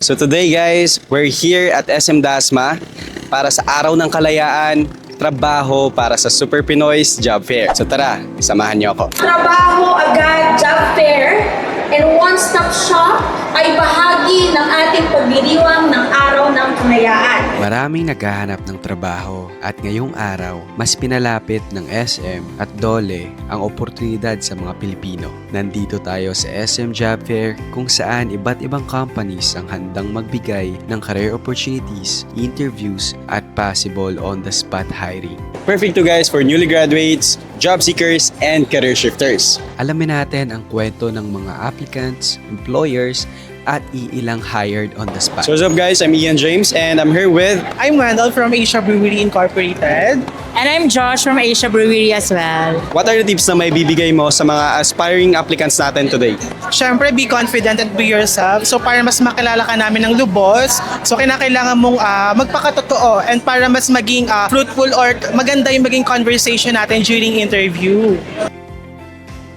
So today guys, we're here at SM Dasma para sa Araw ng Kalayaan, trabaho para sa Super Pinoy's Job Fair. So tara, samahan niyo ako. Trabaho agad job fair and one-stop shop ay bahagi ng ating pagdiriwang ng Araw ng Kalayaan. Maraming naghahanap ng trabaho at ngayong araw, mas pinalapit ng SM at DOLE ang oportunidad sa mga Pilipino. Nandito tayo sa SM Job Fair kung saan iba't ibang companies ang handang magbigay ng career opportunities, interviews at possible on-the-spot hiring. Perfect to guys for newly graduates, job seekers, and career shifters. Alamin natin ang kwento ng mga applicants, employers, at iilang hired on the spot. So what's up guys, I'm Ian James and I'm here with... I'm Wendell from Asia Brewery Incorporated. And I'm Josh from Asia Brewery as well. What are the tips na may bibigay mo sa mga aspiring applicants natin today? Siyempre, be confident and be yourself. So para mas makilala ka namin ng lubos, so kinakailangan mong magpakatotoo and para mas maging fruitful or maganda yung maging conversation natin during interview.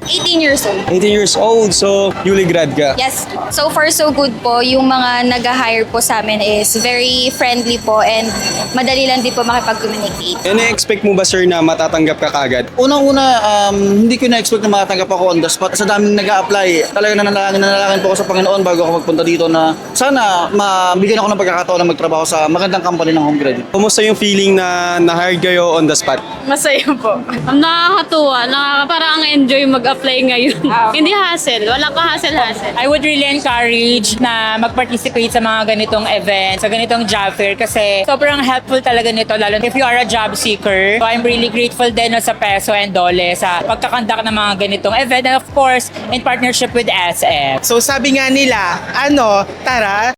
18 years old. 18 years old, so newly grad ka. Yes. So far so good po. Yung mga nag-hire po sa amin is very friendly po and madali lang din po makipag-communicate. Ine-expect mo ba sir na matatanggap ka kagad? Unang-una, hindi ko na-expect na makatanggap ako on the spot. Sa daming nag-a-apply, talaga nanalangin po ako sa Panginoon bago ako magpunta dito na sana mabigyan ako ng pagkakataon na magtrabaho sa magandang company ng Home Credit. Kumusta yung feeling na na-hire kayo on the spot? Masaya po. Nakakatuwa. Parang ang enjoy mag-apply ngayon. Hindi hassle. Walang ka-hassle-hassle. I would really encourage na mag-participate sa mga ganitong events, sa ganitong job fair kasi sobrang helpful talaga nito lalo if you are a job seeker. So I'm really grateful din sa Peso and Dole sa pagkakandak ng mga ganitong event and of course in partnership with SF. So sabi nga nila, tara,